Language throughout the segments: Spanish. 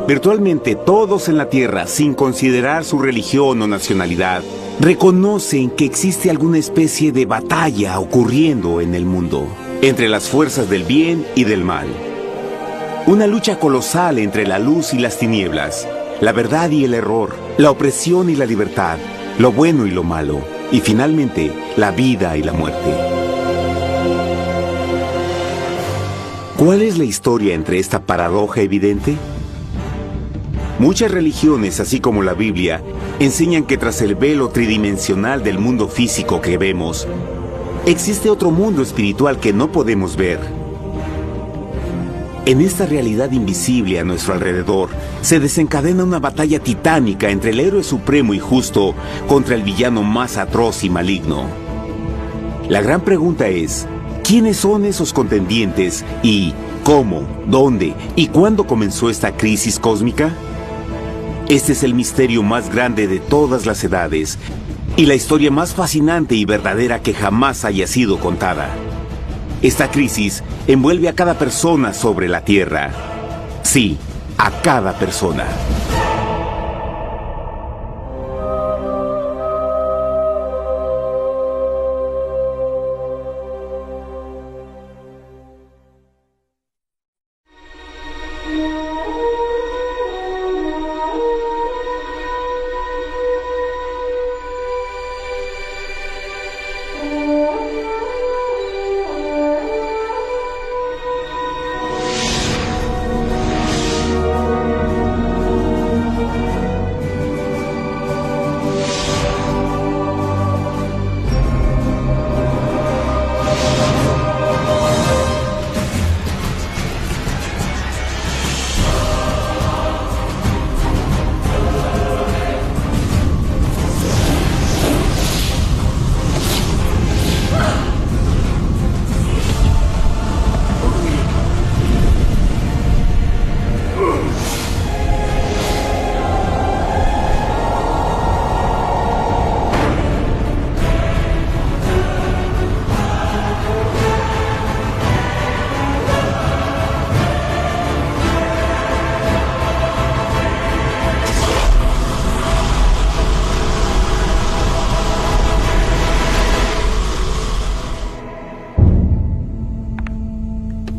Virtualmente todos en la Tierra, sin considerar su religión o nacionalidad, reconocen que existe alguna especie de batalla ocurriendo en el mundo, entre las fuerzas del bien y del mal. Una lucha colosal entre la luz y las tinieblas, la verdad y el error, la opresión y la libertad, lo bueno y lo malo, y finalmente, la vida y la muerte. ¿Cuál es la historia entre esta paradoja evidente? Muchas religiones, así como la Biblia, enseñan que tras el velo tridimensional del mundo físico que vemos, existe otro mundo espiritual que no podemos ver. En esta realidad invisible a nuestro alrededor, se desencadena una batalla titánica entre el héroe supremo y justo contra el villano más atroz y maligno. La gran pregunta es, ¿quiénes son esos contendientes y cómo, dónde y cuándo comenzó esta crisis cósmica? Este es el misterio más grande de todas las edades y la historia más fascinante y verdadera que jamás haya sido contada. Esta crisis envuelve a cada persona sobre la Tierra. Sí, a cada persona.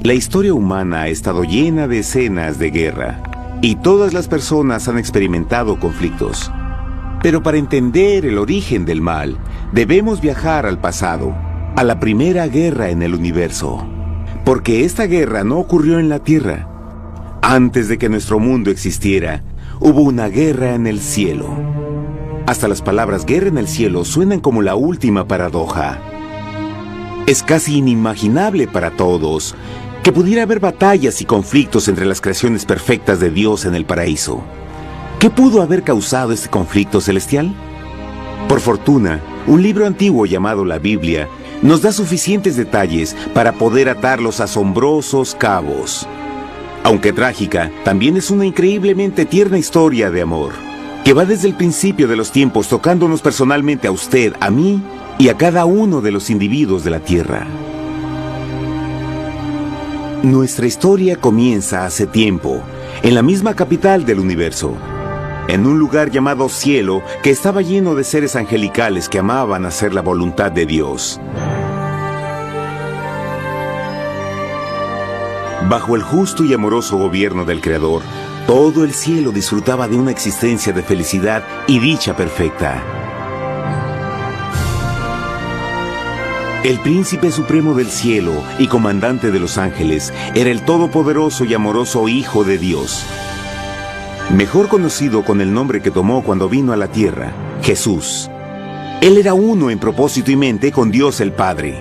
La historia humana ha estado llena de escenas de guerra, y todas las personas han experimentado conflictos. Pero para entender el origen del mal, debemos viajar al pasado, a la primera guerra en el universo. Porque esta guerra no ocurrió en la Tierra. Antes de que nuestro mundo existiera, hubo una guerra en el cielo. Hasta las palabras guerra en el cielo suenan como la última paradoja. Es casi inimaginable para todos que pudiera haber batallas y conflictos entre las creaciones perfectas de Dios en el paraíso. ¿Qué pudo haber causado este conflicto celestial? Por fortuna, un libro antiguo llamado la Biblia nos da suficientes detalles para poder atar los asombrosos cabos. Aunque trágica, también es una increíblemente tierna historia de amor, que va desde el principio de los tiempos tocándonos personalmente a usted, a mí y a cada uno de los individuos de la Tierra. Nuestra historia comienza hace tiempo, en la misma capital del universo, en un lugar llamado Cielo, que estaba lleno de seres angelicales que amaban hacer la voluntad de Dios. Bajo el justo y amoroso gobierno del Creador, todo el cielo disfrutaba de una existencia de felicidad y dicha perfecta. El príncipe supremo del cielo y comandante de los ángeles era el todopoderoso y amoroso Hijo de Dios, mejor conocido con el nombre que tomó cuando vino a la tierra, Jesús. Él era uno en propósito y mente con Dios el Padre.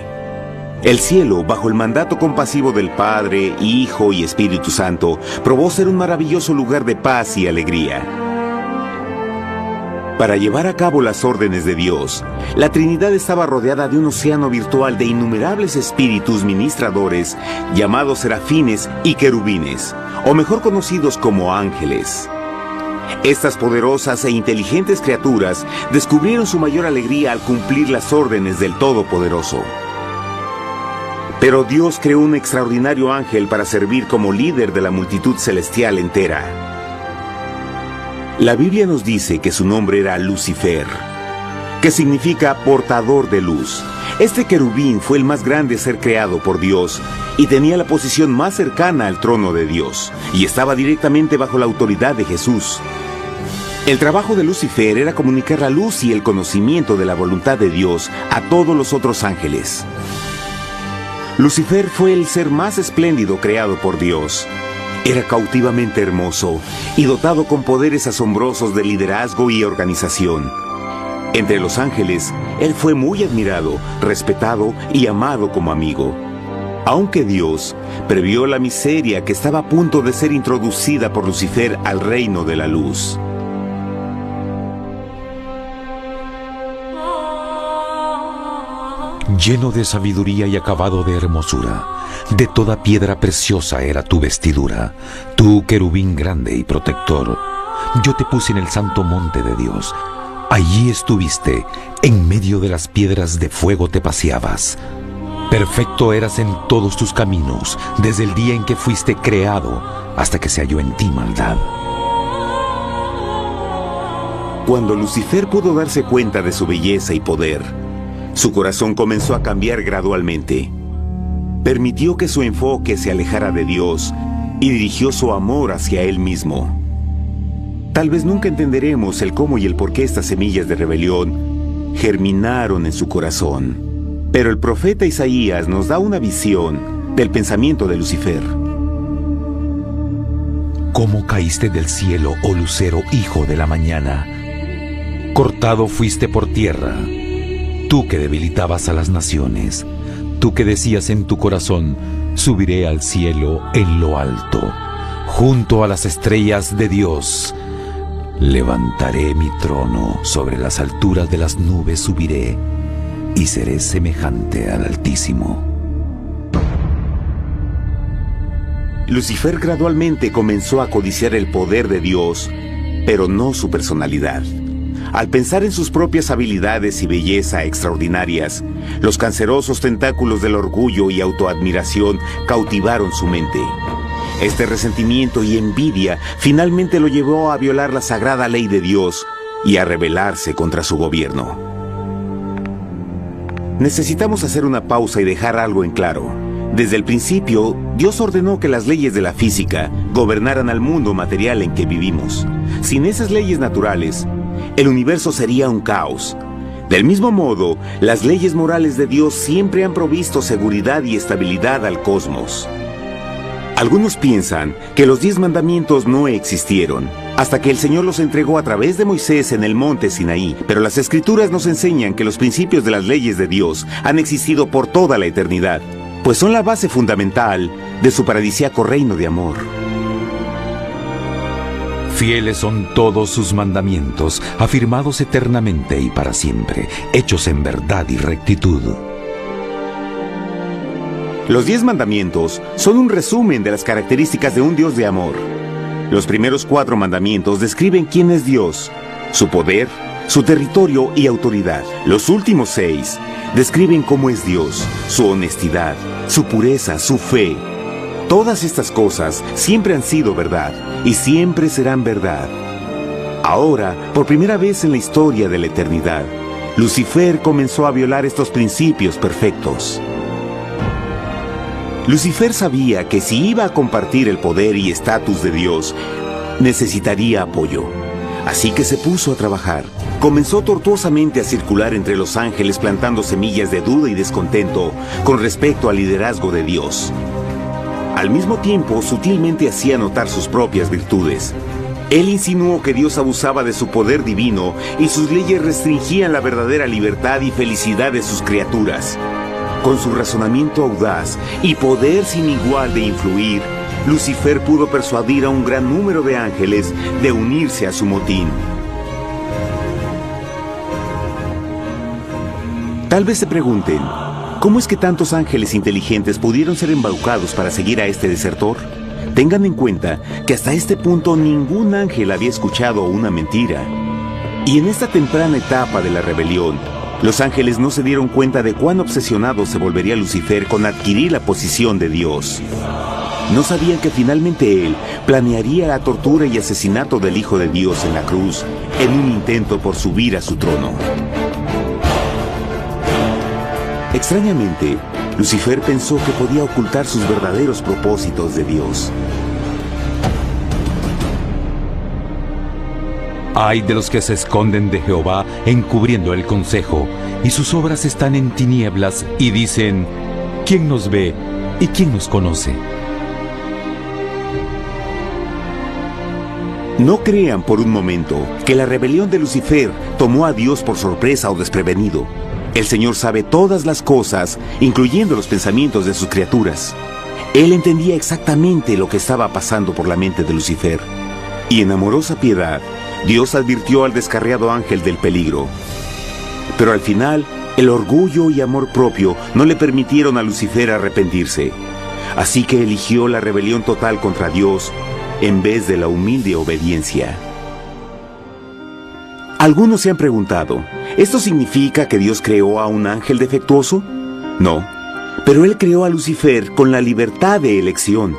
El cielo, bajo el mandato compasivo del Padre, Hijo y Espíritu Santo, probó ser un maravilloso lugar de paz y alegría. Para llevar a cabo las órdenes de Dios, la Trinidad estaba rodeada de un océano virtual de innumerables espíritus ministradores llamados serafines y querubines, o mejor conocidos como ángeles. Estas poderosas e inteligentes criaturas descubrieron su mayor alegría al cumplir las órdenes del Todopoderoso. Pero Dios creó un extraordinario ángel para servir como líder de la multitud celestial entera. La Biblia nos dice que su nombre era Lucifer, que significa portador de luz. Este querubín fue el más grande ser creado por Dios y tenía la posición más cercana al trono de Dios, y estaba directamente bajo la autoridad de Jesús. El trabajo de Lucifer era comunicar la luz y el conocimiento de la voluntad de Dios a todos los otros ángeles. Lucifer fue el ser más espléndido creado por Dios. Era cautivamente hermoso y dotado con poderes asombrosos de liderazgo y organización. Entre los ángeles, él fue muy admirado, respetado y amado como amigo. Aunque Dios previó la miseria que estaba a punto de ser introducida por Lucifer al reino de la luz. Lleno de sabiduría y acabado de hermosura, de toda piedra preciosa era tu vestidura, tú querubín grande y protector. Yo te puse en el santo monte de Dios. Allí estuviste, en medio de las piedras de fuego te paseabas. Perfecto eras en todos tus caminos, desde el día en que fuiste creado, hasta que se halló en ti maldad. Cuando Lucifer pudo darse cuenta de su belleza y poder, su corazón comenzó a cambiar gradualmente. Permitió que su enfoque se alejara de Dios y dirigió su amor hacia él mismo. Tal vez nunca entenderemos el cómo y el por qué estas semillas de rebelión germinaron en su corazón. Pero el profeta Isaías nos da una visión del pensamiento de Lucifer. ¿Cómo caíste del cielo, oh lucero, hijo de la mañana? Cortado fuiste por tierra. Tú que debilitabas a las naciones, tú que decías en tu corazón, subiré al cielo en lo alto, junto a las estrellas de Dios. Levantaré mi trono, sobre las alturas de las nubes subiré, y seré semejante al Altísimo. Lucifer gradualmente comenzó a codiciar el poder de Dios, pero no su personalidad. Al pensar en sus propias habilidades y belleza extraordinarias, los cancerosos tentáculos del orgullo y autoadmiración cautivaron su mente. Este resentimiento y envidia finalmente lo llevó a violar la sagrada ley de Dios y a rebelarse contra su gobierno. Necesitamos hacer una pausa y dejar algo en claro. Desde el principio, Dios ordenó que las leyes de la física gobernaran al mundo material en que vivimos. Sin esas leyes naturales, el universo sería un caos. Del mismo modo, las leyes morales de Dios siempre han provisto seguridad y estabilidad al cosmos. Algunos piensan que los 10 mandamientos no existieron, hasta que el Señor los entregó a través de Moisés en el monte Sinaí, pero las Escrituras nos enseñan que los principios de las leyes de Dios han existido por toda la eternidad, pues son la base fundamental de su paradisíaco reino de amor. Fieles son todos sus mandamientos, afirmados eternamente y para siempre, hechos en verdad y rectitud. Los 10 mandamientos son un resumen de las características de un Dios de amor. Los primeros 4 mandamientos describen quién es Dios, su poder, su territorio y autoridad. Los últimos 6 describen cómo es Dios, su honestidad, su pureza, su fe. Todas estas cosas siempre han sido verdad y siempre serán verdad. Ahora, por primera vez en la historia de la eternidad, Lucifer comenzó a violar estos principios perfectos. Lucifer sabía que si iba a compartir el poder y estatus de Dios, necesitaría apoyo. Así que se puso a trabajar. Comenzó tortuosamente a circular entre los ángeles plantando semillas de duda y descontento con respecto al liderazgo de Dios. Al mismo tiempo, sutilmente hacía notar sus propias virtudes. Él insinuó que Dios abusaba de su poder divino y sus leyes restringían la verdadera libertad y felicidad de sus criaturas. Con su razonamiento audaz y poder sin igual de influir, Lucifer pudo persuadir a un gran número de ángeles de unirse a su motín. Tal vez se pregunten, ¿cómo es que tantos ángeles inteligentes pudieron ser embaucados para seguir a este desertor? Tengan en cuenta que hasta este punto ningún ángel había escuchado una mentira. Y en esta temprana etapa de la rebelión, los ángeles no se dieron cuenta de cuán obsesionado se volvería Lucifer con adquirir la posición de Dios. no sabían que finalmente él planearía la tortura y asesinato del Hijo de Dios en la cruz en un intento por subir a su trono. Extrañamente, Lucifer pensó que podía ocultar sus verdaderos propósitos de Dios. Ay de los que se esconden de Jehová encubriendo el consejo, y sus obras están en tinieblas, y dicen: ¿quién nos ve y quién nos conoce? No crean por un momento que la rebelión de Lucifer tomó a Dios por sorpresa o desprevenido. El Señor sabe todas las cosas, incluyendo los pensamientos de sus criaturas. Él entendía exactamente lo que estaba pasando por la mente de Lucifer. Y en amorosa piedad, Dios advirtió al descarriado ángel del peligro. Pero al final, el orgullo y amor propio no le permitieron a Lucifer arrepentirse. Así que eligió la rebelión total contra Dios en vez de la humilde obediencia. Algunos se han preguntado, ¿esto significa que Dios creó a un ángel defectuoso? No, pero Él creó a Lucifer con la libertad de elección.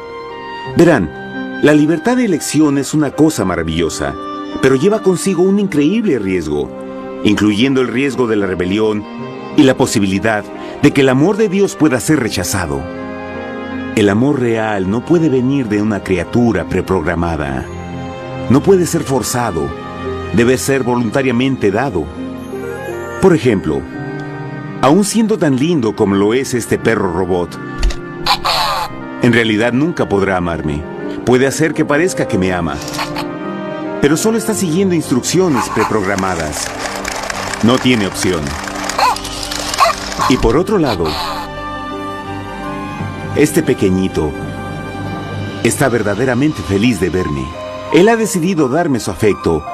Verán, la libertad de elección es una cosa maravillosa, pero lleva consigo un increíble riesgo, incluyendo el riesgo de la rebelión y la posibilidad de que el amor de Dios pueda ser rechazado. El amor real no puede venir de una criatura preprogramada. No puede ser forzado. Debe ser voluntariamente dado. Por ejemplo, aun siendo tan lindo como lo es este perro robot, en realidad nunca podrá amarme. Puede hacer que parezca que me ama, pero solo está siguiendo instrucciones preprogramadas. No tiene opción. Y por otro lado, este pequeñito está verdaderamente feliz de verme. Él ha decidido darme su afecto,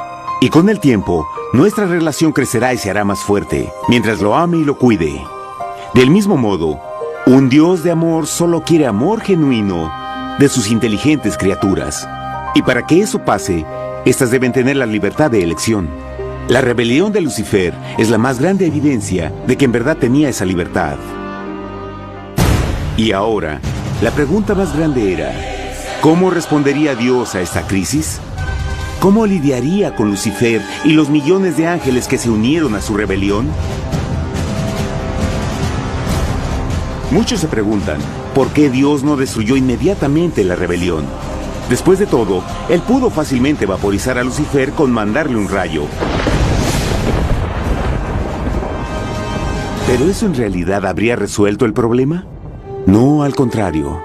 y con el tiempo, nuestra relación crecerá y se hará más fuerte, mientras lo ame y lo cuide. Del mismo modo, un Dios de amor solo quiere amor genuino de sus inteligentes criaturas. Y para que eso pase, estas deben tener la libertad de elección. La rebelión de Lucifer es la más grande evidencia de que en verdad tenía esa libertad. Y ahora, la pregunta más grande era, ¿cómo respondería Dios a esta crisis? ¿Cómo lidiaría con Lucifer y los millones de ángeles que se unieron a su rebelión? Muchos se preguntan, ¿por qué Dios no destruyó inmediatamente la rebelión? Después de todo, Él pudo fácilmente vaporizar a Lucifer con mandarle un rayo. ¿Pero eso en realidad habría resuelto el problema? No, al contrario.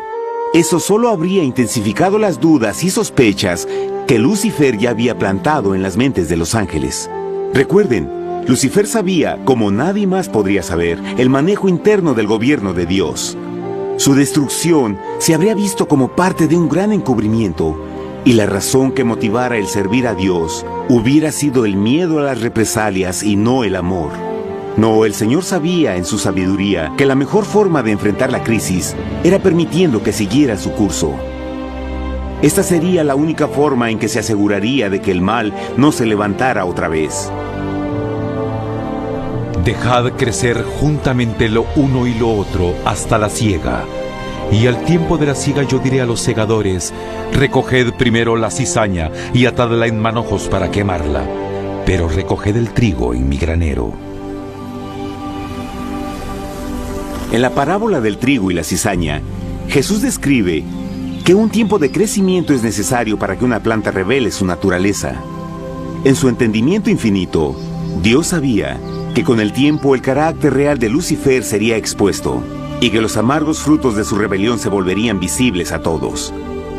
Eso solo habría intensificado las dudas y sospechas que Lucifer ya había plantado en las mentes de los ángeles. Recuerden, Lucifer sabía, como nadie más podría saber, el manejo interno del gobierno de Dios. Su destrucción se habría visto como parte de un gran encubrimiento, y la razón que motivara el servir a Dios hubiera sido el miedo a las represalias y no el amor. No, el Señor sabía en su sabiduría que la mejor forma de enfrentar la crisis era permitiendo que siguiera su curso. Esta sería la única forma en que se aseguraría de que el mal no se levantara otra vez. Dejad crecer juntamente lo uno y lo otro hasta la siega. Y al tiempo de la siega yo diré a los segadores: recoged primero la cizaña y atadla en manojos para quemarla, pero recoged el trigo en mi granero. En la parábola del trigo y la cizaña, Jesús describe que un tiempo de crecimiento es necesario para que una planta revele su naturaleza. En su entendimiento infinito, Dios sabía que con el tiempo el carácter real de Lucifer sería expuesto y que los amargos frutos de su rebelión se volverían visibles a todos.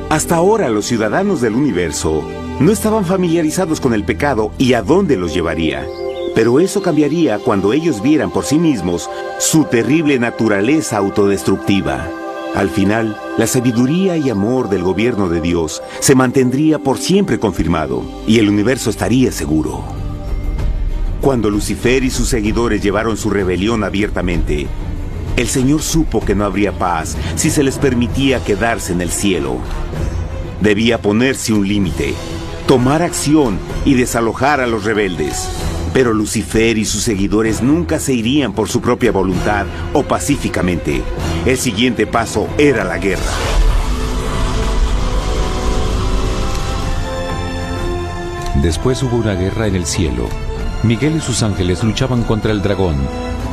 Hasta ahora los ciudadanos del universo no estaban familiarizados con el pecado y a dónde los llevaría. Pero eso cambiaría cuando ellos vieran por sí mismos su terrible naturaleza autodestructiva. Al final, la sabiduría y amor del gobierno de Dios se mantendría por siempre confirmado y el universo estaría seguro. Cuando Lucifer y sus seguidores llevaron su rebelión abiertamente, el Señor supo que no habría paz si se les permitía quedarse en el cielo. Debía ponerse un límite, tomar acción y desalojar a los rebeldes. Pero Lucifer y sus seguidores nunca se irían por su propia voluntad o pacíficamente. El siguiente paso era la guerra. Después hubo una guerra en el cielo. Miguel y sus ángeles luchaban contra el dragón,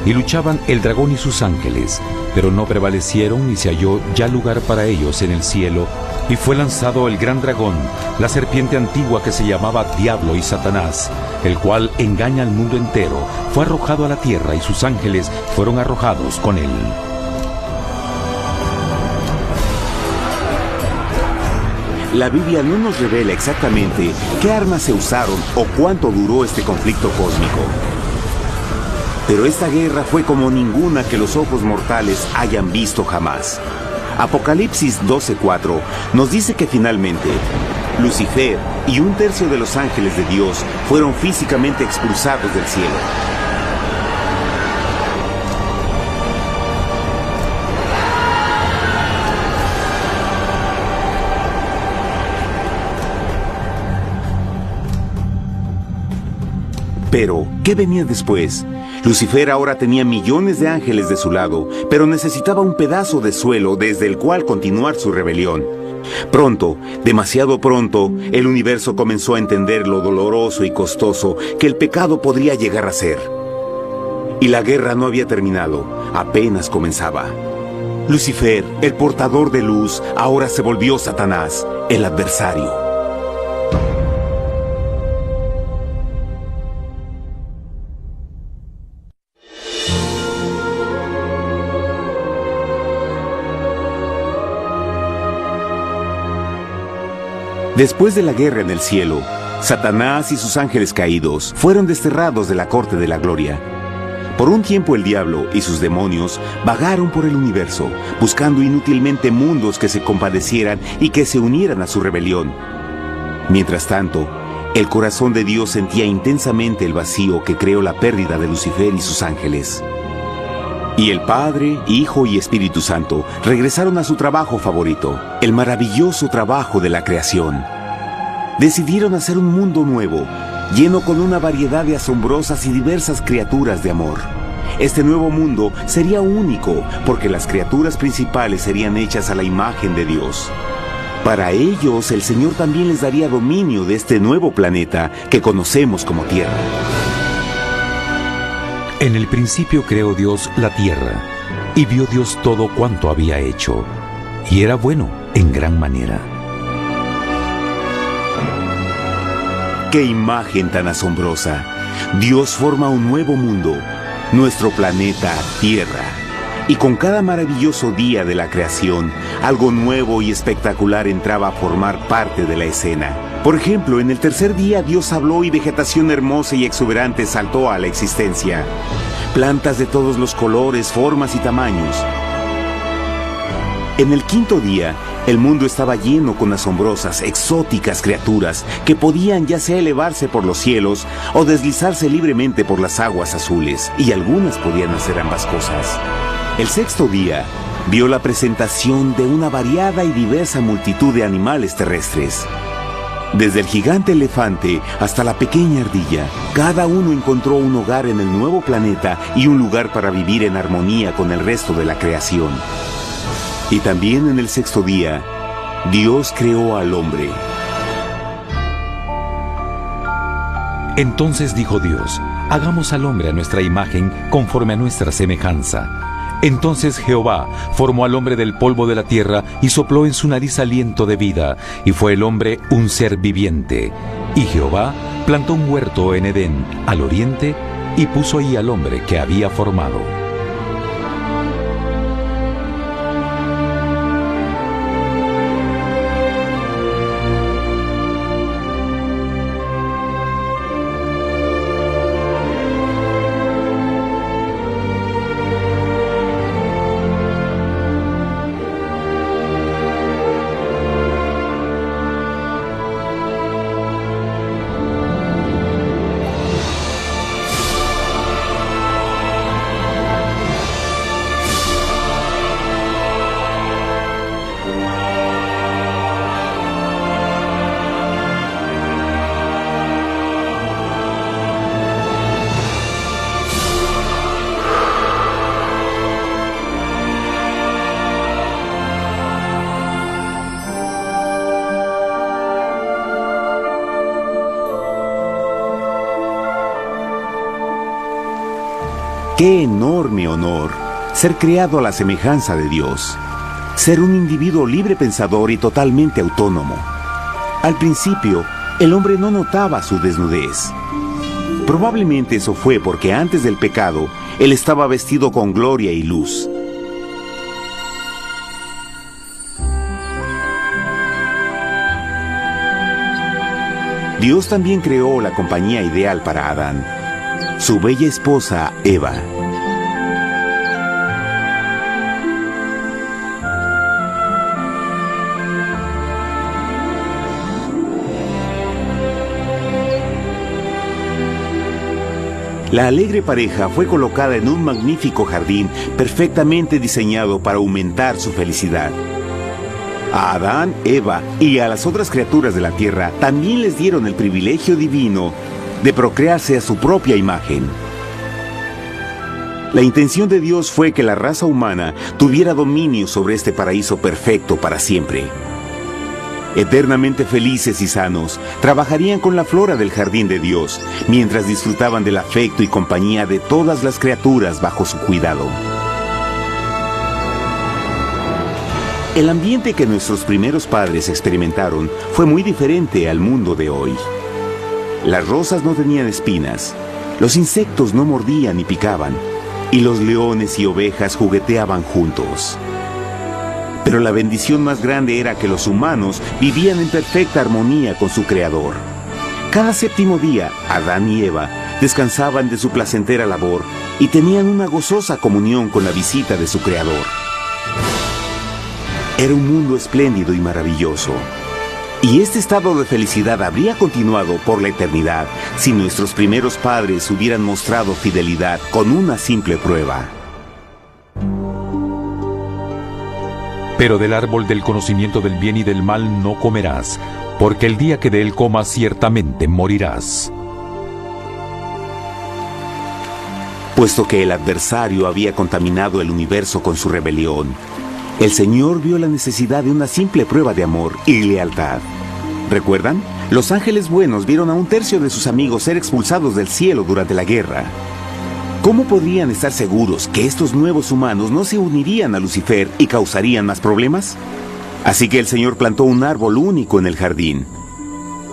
y luchaban el dragón y sus ángeles, pero no prevalecieron ni se halló ya lugar para ellos en el cielo, y fue lanzado el gran dragón, la serpiente antigua que se llamaba Diablo y Satanás, el cual engaña al mundo entero, fue arrojado a la tierra y sus ángeles fueron arrojados con él. La Biblia no nos revela exactamente qué armas se usaron o cuánto duró este conflicto cósmico. Pero esta guerra fue como ninguna que los ojos mortales hayan visto jamás. Apocalipsis 12:4 nos dice que finalmente Lucifer y un tercio de los ángeles de Dios fueron físicamente expulsados del cielo. Pero, ¿qué venía después? Lucifer ahora tenía millones de ángeles de su lado, pero necesitaba un pedazo de suelo desde el cual continuar su rebelión. Pronto, demasiado pronto, el universo comenzó a entender lo doloroso y costoso que el pecado podría llegar a ser. Y la guerra no había terminado, apenas comenzaba. Lucifer, el portador de luz, ahora se volvió Satanás, el adversario. Después de la guerra en el cielo, Satanás y sus ángeles caídos fueron desterrados de la corte de la gloria. Por un tiempo el diablo y sus demonios vagaron por el universo, buscando inútilmente mundos que se compadecieran y que se unieran a su rebelión. Mientras tanto, el corazón de Dios sentía intensamente el vacío que creó la pérdida de Lucifer y sus ángeles. Y el Padre, Hijo y Espíritu Santo regresaron a su trabajo favorito, el maravilloso trabajo de la creación. Decidieron hacer un mundo nuevo, lleno con una variedad de asombrosas y diversas criaturas de amor. Este nuevo mundo sería único, porque las criaturas principales serían hechas a la imagen de Dios. Para ellos, el Señor también les daría dominio de este nuevo planeta que conocemos como Tierra. En el principio creó Dios la tierra, y vio Dios todo cuanto había hecho, y era bueno en gran manera. ¡Qué imagen tan asombrosa! Dios forma un nuevo mundo, nuestro planeta Tierra. Y con cada maravilloso día de la creación, algo nuevo y espectacular entraba a formar parte de la escena. Por ejemplo, en el tercer día Dios habló y vegetación hermosa y exuberante saltó a la existencia. Plantas de todos los colores, formas y tamaños. En el quinto día, el mundo estaba lleno con asombrosas, exóticas criaturas que podían ya sea elevarse por los cielos o deslizarse libremente por las aguas azules, y algunas podían hacer ambas cosas. El sexto día vio la presentación de una variada y diversa multitud de animales terrestres. Desde el gigante elefante hasta la pequeña ardilla, cada uno encontró un hogar en el nuevo planeta y un lugar para vivir en armonía con el resto de la creación. Y también en el sexto día, Dios creó al hombre. Entonces dijo Dios: hagamos al hombre a nuestra imagen, conforme a nuestra semejanza. Entonces Jehová formó al hombre del polvo de la tierra y sopló en su nariz aliento de vida, y fue el hombre un ser viviente. Y Jehová plantó un huerto en Edén, al oriente, y puso ahí al hombre que había formado. ¡Qué enorme honor! Ser creado a la semejanza de Dios. Ser un individuo libre pensador y totalmente autónomo. Al principio, el hombre no notaba su desnudez. Probablemente eso fue porque antes del pecado, él estaba vestido con gloria y luz. Dios también creó la compañía ideal para Adán, su bella esposa Eva. La alegre pareja fue colocada en un magnífico jardín perfectamente diseñado para aumentar su felicidad. A Adán, Eva y a las otras criaturas de la tierra también les dieron el privilegio divino de procrearse a su propia imagen. La intención de Dios fue que la raza humana tuviera dominio sobre este paraíso perfecto para siempre. Eternamente felices y sanos, trabajarían con la flora del jardín de Dios, mientras disfrutaban del afecto y compañía de todas las criaturas bajo su cuidado. El ambiente que nuestros primeros padres experimentaron fue muy diferente al mundo de hoy. Las rosas no tenían espinas, los insectos no mordían ni picaban, y los leones y ovejas jugueteaban juntos. Pero la bendición más grande era que los humanos vivían en perfecta armonía con su Creador. Cada séptimo día, Adán y Eva descansaban de su placentera labor y tenían una gozosa comunión con la visita de su Creador. Era un mundo espléndido y maravilloso. Y este estado de felicidad habría continuado por la eternidad si nuestros primeros padres hubieran mostrado fidelidad con una simple prueba. Pero del árbol del conocimiento del bien y del mal no comerás, porque el día que de él comas ciertamente morirás. Puesto que el adversario había contaminado el universo con su rebelión, el Señor vio la necesidad de una simple prueba de amor y lealtad. ¿Recuerdan? Los ángeles buenos vieron a un tercio de sus amigos ser expulsados del cielo durante la guerra. ¿Cómo podrían estar seguros que estos nuevos humanos no se unirían a Lucifer y causarían más problemas? Así que el Señor plantó un árbol único en el jardín.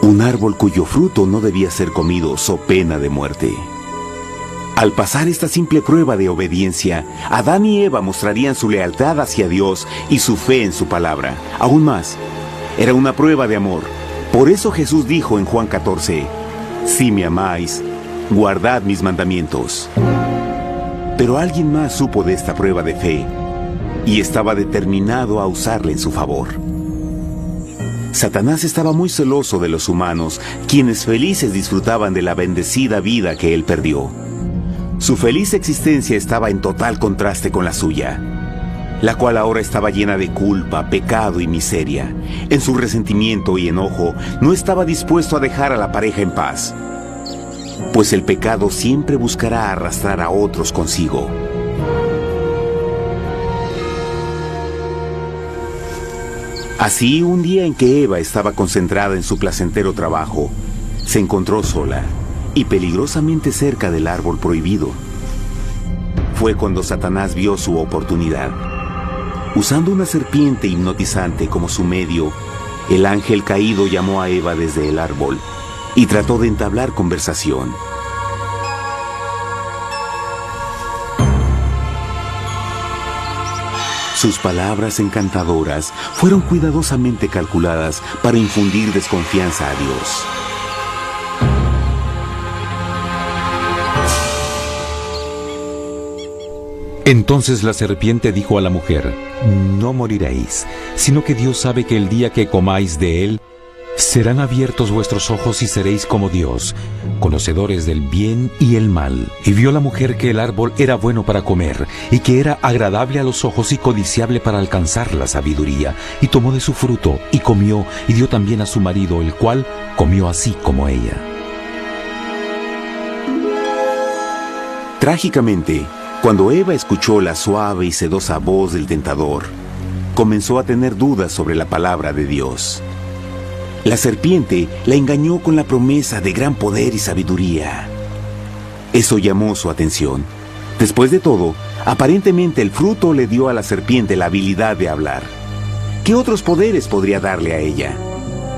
Un árbol cuyo fruto no debía ser comido so pena de muerte. Al pasar esta simple prueba de obediencia, Adán y Eva mostrarían su lealtad hacia Dios y su fe en su palabra. Aún más, era una prueba de amor. Por eso Jesús dijo en Juan 14, «Si me amáis, guardad mis mandamientos». Pero alguien más supo de esta prueba de fe y estaba determinado a usarla en su favor. Satanás estaba muy celoso de los humanos, quienes felices disfrutaban de la bendecida vida que él perdió. Su feliz existencia estaba en total contraste con la suya, la cual ahora estaba llena de culpa, pecado y miseria. En su resentimiento y enojo, no estaba dispuesto a dejar a la pareja en paz, pues el pecado siempre buscará arrastrar a otros consigo. Así, un día en que Eva estaba concentrada en su placentero trabajo, se encontró sola y peligrosamente cerca del árbol prohibido. Fue cuando Satanás vio su oportunidad. Usando una serpiente hipnotizante como su medio, el ángel caído llamó a Eva desde el árbol y trató de entablar conversación. Sus palabras encantadoras fueron cuidadosamente calculadas para infundir desconfianza a Dios. Entonces la serpiente dijo a la mujer, «No moriréis, sino que Dios sabe que el día que comáis de él, serán abiertos vuestros ojos y seréis como Dios, conocedores del bien y el mal». Y vio la mujer que el árbol era bueno para comer, y que era agradable a los ojos y codiciable para alcanzar la sabiduría, y tomó de su fruto, y comió, y dio también a su marido, el cual comió así como ella. Trágicamente, cuando Eva escuchó la suave y sedosa voz del tentador, comenzó a tener dudas sobre la palabra de Dios. La serpiente la engañó con la promesa de gran poder y sabiduría. Eso llamó su atención. Después de todo, aparentemente el fruto le dio a la serpiente la habilidad de hablar. ¿Qué otros poderes podría darle a ella?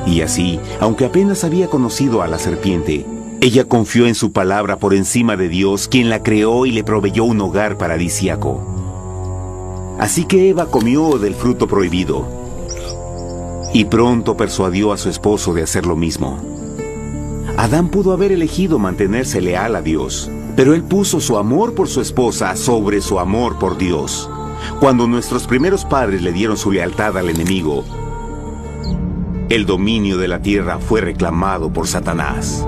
Y así, aunque apenas había conocido a la serpiente, ella confió en su palabra por encima de Dios, quien la creó y le proveyó un hogar paradisíaco. Así que Eva comió del fruto prohibido y pronto persuadió a su esposo de hacer lo mismo. Adán pudo haber elegido mantenerse leal a Dios, pero él puso su amor por su esposa sobre su amor por Dios. Cuando nuestros primeros padres le dieron su lealtad al enemigo, el dominio de la tierra fue reclamado por Satanás.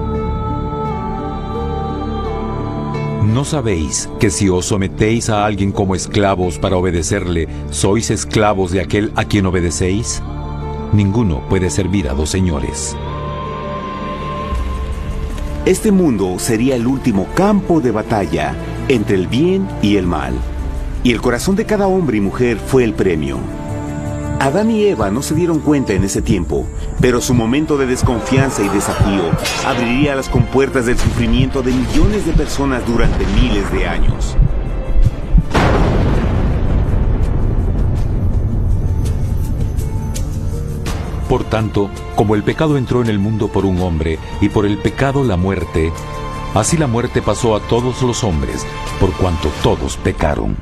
¿No sabéis que si os sometéis a alguien como esclavos para obedecerle, sois esclavos de aquel a quien obedecéis? Ninguno puede servir a dos señores. Este mundo sería el último campo de batalla entre el bien y el mal, y el corazón de cada hombre y mujer fue el premio. Adán y Eva no se dieron cuenta en ese tiempo, pero su momento de desconfianza y desafío abriría las compuertas del sufrimiento de millones de personas durante miles de años. Por tanto, como el pecado entró en el mundo por un hombre, y por el pecado la muerte, así la muerte pasó a todos los hombres, por cuanto todos pecaron.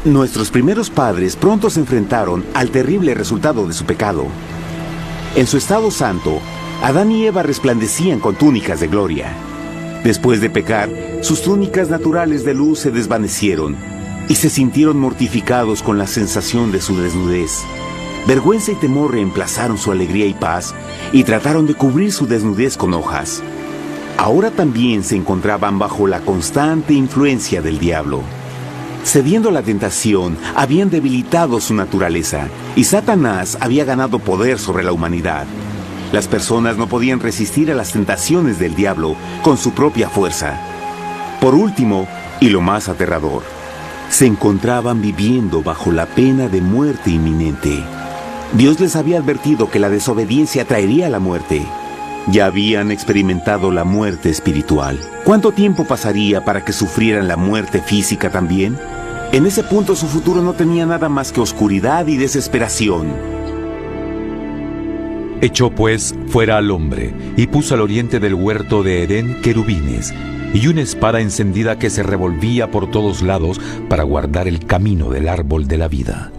Nuestros primeros padres pronto se enfrentaron al terrible resultado de su pecado. En su estado santo, Adán y Eva resplandecían con túnicas de gloria. Después de pecar, sus túnicas naturales de luz se desvanecieron y se sintieron mortificados con la sensación de su desnudez. Vergüenza y temor reemplazaron su alegría y paz y trataron de cubrir su desnudez con hojas. Ahora también se encontraban bajo la constante influencia del diablo. Cediendo a la tentación, habían debilitado su naturaleza y Satanás había ganado poder sobre la humanidad. Las personas no podían resistir a las tentaciones del diablo con su propia fuerza. Por último, y lo más aterrador, se encontraban viviendo bajo la pena de muerte inminente. Dios les había advertido que la desobediencia traería la muerte. Ya habían experimentado la muerte espiritual. ¿Cuánto tiempo pasaría para que sufrieran la muerte física también? En ese punto su futuro no tenía nada más que oscuridad y desesperación. Echó pues fuera al hombre, y puso al oriente del huerto de Edén querubines, y una espada encendida que se revolvía por todos lados para guardar el camino del árbol de la vida.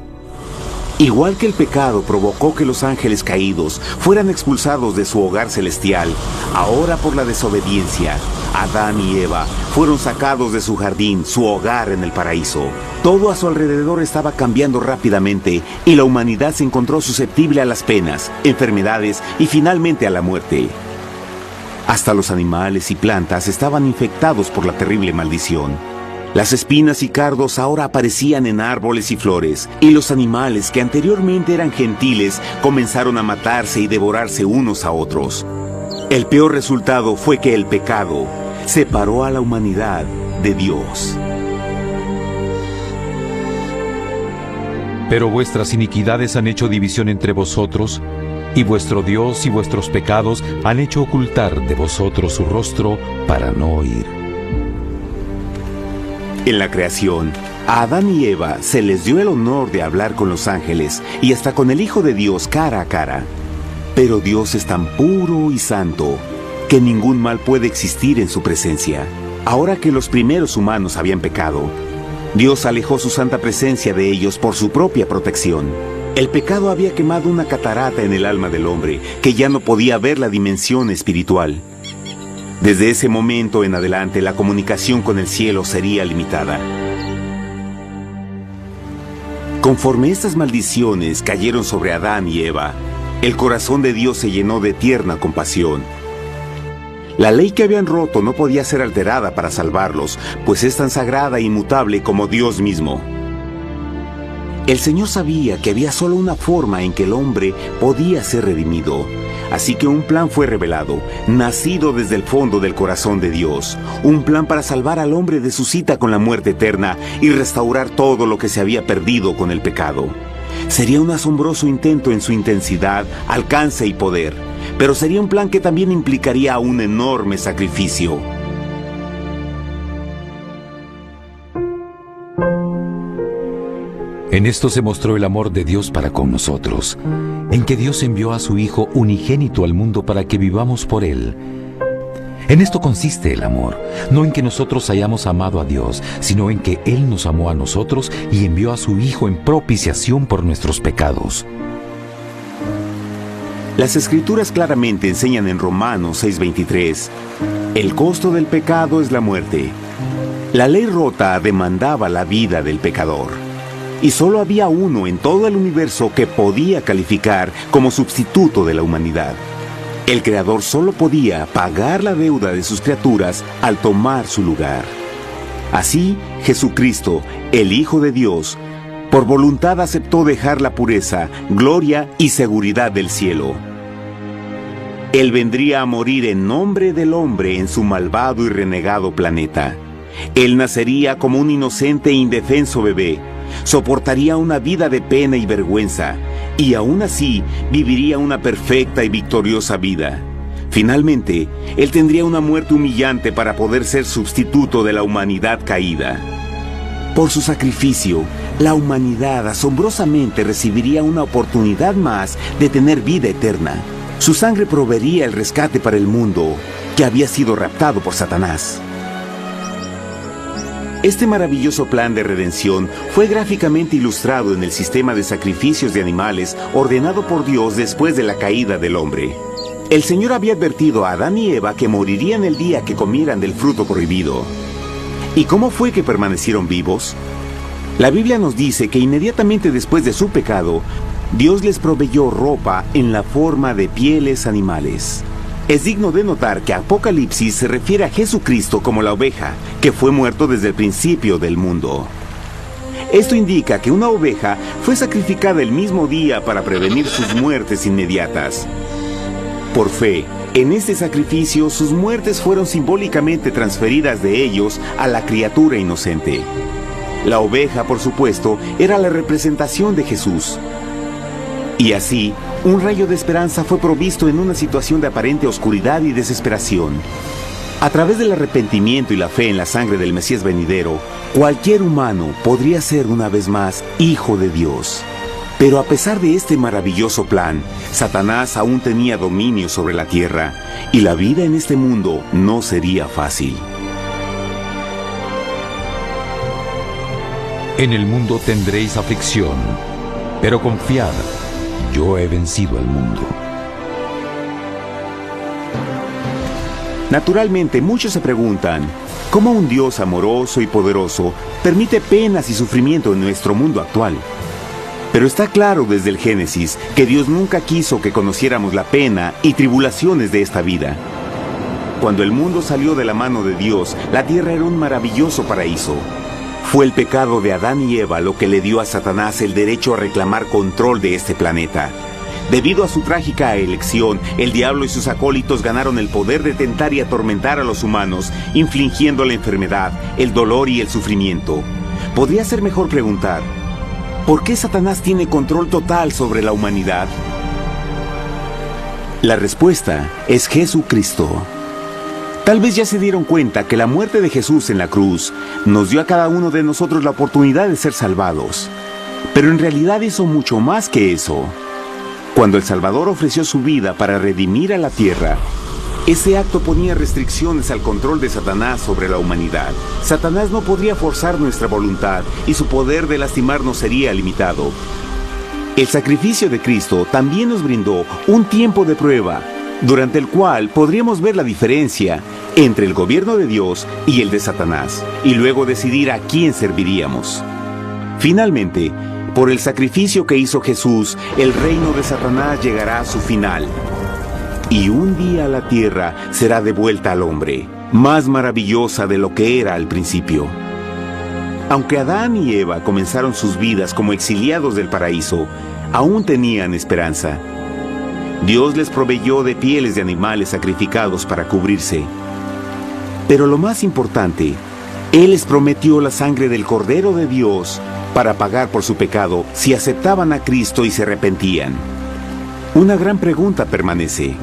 Igual que el pecado provocó que los ángeles caídos fueran expulsados de su hogar celestial, ahora por la desobediencia, Adán y Eva fueron sacados de su jardín, su hogar en el paraíso. Todo a su alrededor estaba cambiando rápidamente y la humanidad se encontró susceptible a las penas, enfermedades y finalmente a la muerte. Hasta los animales y plantas estaban infectados por la terrible maldición. Las espinas y cardos ahora aparecían en árboles y flores, y los animales que anteriormente eran gentiles comenzaron a matarse y devorarse unos a otros. El peor resultado fue que el pecado separó a la humanidad de Dios. Pero vuestras iniquidades han hecho división entre vosotros, y vuestro Dios y vuestros pecados han hecho ocultar de vosotros su rostro para no oír. En la creación, a Adán y Eva se les dio el honor de hablar con los ángeles y hasta con el Hijo de Dios cara a cara. Pero Dios es tan puro y santo que ningún mal puede existir en su presencia. Ahora que los primeros humanos habían pecado, Dios alejó su santa presencia de ellos por su propia protección. El pecado había quemado una catarata en el alma del hombre que ya no podía ver la dimensión espiritual. Desde ese momento en adelante, la comunicación con el cielo sería limitada. Conforme estas maldiciones cayeron sobre Adán y Eva, el corazón de Dios se llenó de tierna compasión. La ley que habían roto no podía ser alterada para salvarlos, pues es tan sagrada e inmutable como Dios mismo. El Señor sabía que había solo una forma en que el hombre podía ser redimido. Así que un plan fue revelado, nacido desde el fondo del corazón de Dios. Un plan para salvar al hombre de su cita con la muerte eterna y restaurar todo lo que se había perdido con el pecado. Sería un asombroso intento en su intensidad, alcance y poder, pero sería un plan que también implicaría un enorme sacrificio. En esto se mostró el amor de Dios para con nosotros, en que Dios envió a su Hijo unigénito al mundo para que vivamos por Él. En esto consiste el amor, no en que nosotros hayamos amado a Dios, sino en que Él nos amó a nosotros y envió a su Hijo en propiciación por nuestros pecados. Las Escrituras claramente enseñan en Romanos 6:23, el costo del pecado es la muerte. La ley rota demandaba la vida del pecador, y solo había uno en todo el universo que podía calificar como sustituto de la humanidad. El Creador solo podía pagar la deuda de sus criaturas al tomar su lugar. Así, Jesucristo, el Hijo de Dios, por voluntad aceptó dejar la pureza, gloria y seguridad del cielo. Él vendría a morir en nombre del hombre en su malvado y renegado planeta. Él nacería como un inocente e indefenso bebé, soportaría una vida de pena y vergüenza, y aún así viviría una perfecta y victoriosa vida. Finalmente, Él tendría una muerte humillante para poder ser sustituto de la humanidad caída. Por su sacrificio, la humanidad asombrosamente recibiría una oportunidad más de tener vida eterna. Su sangre proveería el rescate para el mundo que había sido raptado por Satanás. Este maravilloso plan de redención fue gráficamente ilustrado en el sistema de sacrificios de animales ordenado por Dios después de la caída del hombre. El Señor había advertido a Adán y Eva que morirían el día que comieran del fruto prohibido. ¿Y cómo fue que permanecieron vivos? La Biblia nos dice que inmediatamente después de su pecado, Dios les proveyó ropa en la forma de pieles animales. Es digno de notar que Apocalipsis se refiere a Jesucristo como la oveja, que fue muerto desde el principio del mundo. Esto indica que una oveja fue sacrificada el mismo día para prevenir sus muertes inmediatas. Por fe, en este sacrificio sus muertes fueron simbólicamente transferidas de ellos a la criatura inocente. La oveja, por supuesto, era la representación de Jesús. Y así, un rayo de esperanza fue provisto en una situación de aparente oscuridad y desesperación. A través del arrepentimiento y la fe en la sangre del Mesías venidero, cualquier humano podría ser una vez más hijo de Dios. Pero a pesar de este maravilloso plan, Satanás aún tenía dominio sobre la tierra, y la vida en este mundo no sería fácil. En el mundo tendréis aflicción, pero confiad, yo he vencido al mundo. Naturalmente, muchos se preguntan, ¿cómo un Dios amoroso y poderoso permite penas y sufrimiento en nuestro mundo actual? Pero está claro desde el Génesis que Dios nunca quiso que conociéramos la pena y tribulaciones de esta vida. Cuando el mundo salió de la mano de Dios, la tierra era un maravilloso paraíso. Fue el pecado de Adán y Eva lo que le dio a Satanás el derecho a reclamar control de este planeta. Debido a su trágica elección, el diablo y sus acólitos ganaron el poder de tentar y atormentar a los humanos, infligiendo la enfermedad, el dolor y el sufrimiento. Podría ser mejor preguntar, ¿por qué Satanás tiene control total sobre la humanidad? La respuesta es Jesucristo. Tal vez ya se dieron cuenta que la muerte de Jesús en la cruz nos dio a cada uno de nosotros la oportunidad de ser salvados. Pero en realidad hizo mucho más que eso. Cuando el Salvador ofreció su vida para redimir a la tierra, ese acto ponía restricciones al control de Satanás sobre la humanidad. Satanás no podría forzar nuestra voluntad y su poder de lastimarnos sería limitado. El sacrificio de Cristo también nos brindó un tiempo de prueba, durante el cual podríamos ver la diferencia entre el gobierno de Dios y el de Satanás, y luego decidir a quién serviríamos. Finalmente, por el sacrificio que hizo Jesús, el reino de Satanás llegará a su final. Y un día la tierra será devuelta al hombre, más maravillosa de lo que era al principio. Aunque Adán y Eva comenzaron sus vidas como exiliados del paraíso, aún tenían esperanza. Dios les proveyó de pieles de animales sacrificados para cubrirse. Pero lo más importante, Él les prometió la sangre del Cordero de Dios para pagar por su pecado si aceptaban a Cristo y se arrepentían. Una gran pregunta permanece: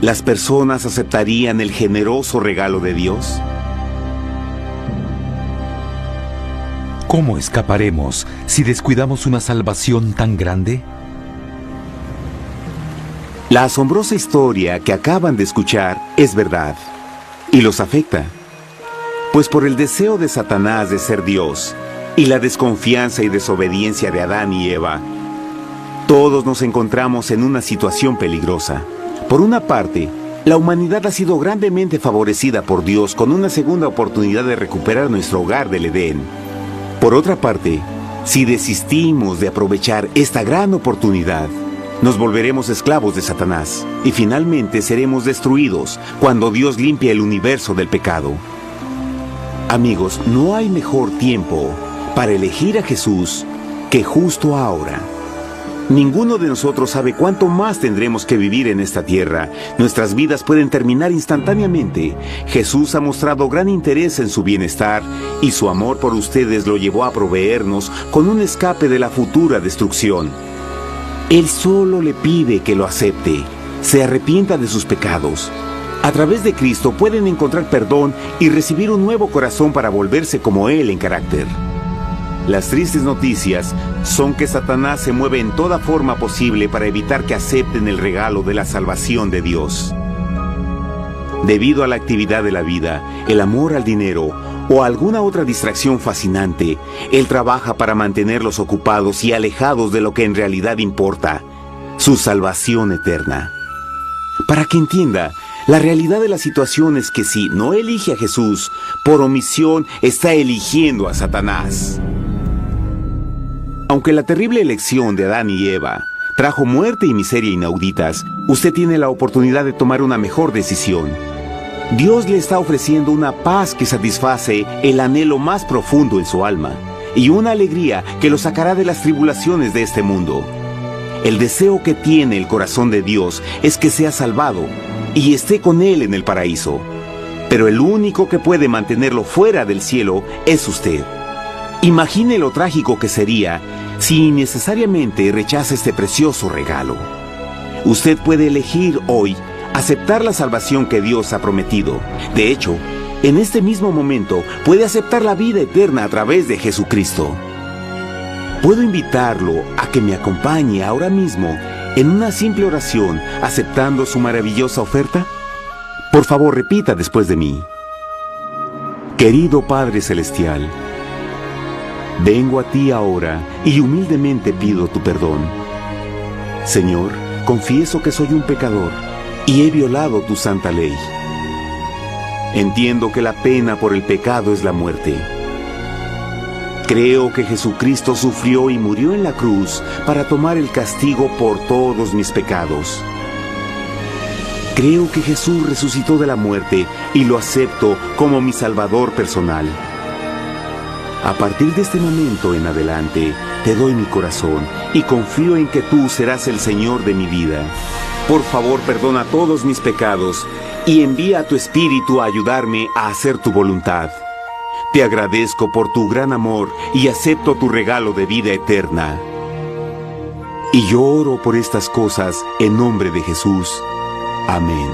¿las personas aceptarían el generoso regalo de Dios? ¿Cómo escaparemos si descuidamos una salvación tan grande? La asombrosa historia que acaban de escuchar es verdad y los afecta. Pues por el deseo de Satanás de ser Dios y la desconfianza y desobediencia de Adán y Eva, todos nos encontramos en una situación peligrosa. Por una parte, la humanidad ha sido grandemente favorecida por Dios con una segunda oportunidad de recuperar nuestro hogar del Edén. Por otra parte, si desistimos de aprovechar esta gran oportunidad, nos volveremos esclavos de Satanás y finalmente seremos destruidos cuando Dios limpie el universo del pecado. Amigos, no hay mejor tiempo para elegir a Jesús que justo ahora. Ninguno de nosotros sabe cuánto más tendremos que vivir en esta tierra. Nuestras vidas pueden terminar instantáneamente. Jesús ha mostrado gran interés en su bienestar y su amor por ustedes lo llevó a proveernos con un escape de la futura destrucción. Él solo le pide que lo acepte, se arrepienta de sus pecados. A través de Cristo pueden encontrar perdón y recibir un nuevo corazón para volverse como Él en carácter. Las tristes noticias son que Satanás se mueve en toda forma posible para evitar que acepten el regalo de la salvación de Dios. Debido a la actividad de la vida, el amor al dinero o alguna otra distracción fascinante, Él trabaja para mantenerlos ocupados y alejados de lo que en realidad importa, su salvación eterna. Para que entienda, la realidad de la situación es que si no elige a Jesús, por omisión está eligiendo a Satanás. Aunque la terrible elección de Adán y Eva trajo muerte y miseria inauditas, usted tiene la oportunidad de tomar una mejor decisión. Dios le está ofreciendo una paz que satisface el anhelo más profundo en su alma y una alegría que lo sacará de las tribulaciones de este mundo. El deseo que tiene el corazón de Dios es que sea salvado y esté con Él en el paraíso. Pero el único que puede mantenerlo fuera del cielo es usted. Imagine lo trágico que sería si innecesariamente rechaza este precioso regalo. Usted puede elegir hoy aceptar la salvación que Dios ha prometido. De hecho, en este mismo momento puede aceptar la vida eterna a través de Jesucristo. ¿Puedo invitarlo a que me acompañe ahora mismo en una simple oración aceptando su maravillosa oferta? Por favor, repita después de mí. Querido Padre Celestial, vengo a ti ahora y humildemente pido tu perdón. Señor, confieso que soy un pecador y he violado tu santa ley. Entiendo que la pena por el pecado es la muerte. Creo que Jesucristo sufrió y murió en la cruz para tomar el castigo por todos mis pecados. Creo que Jesús resucitó de la muerte y lo acepto como mi Salvador personal. A partir de este momento en adelante, te doy mi corazón y confío en que tú serás el Señor de mi vida. Por favor, perdona todos mis pecados y envía a tu Espíritu a ayudarme a hacer tu voluntad. Te agradezco por tu gran amor y acepto tu regalo de vida eterna. Y yo oro por estas cosas en nombre de Jesús. Amén.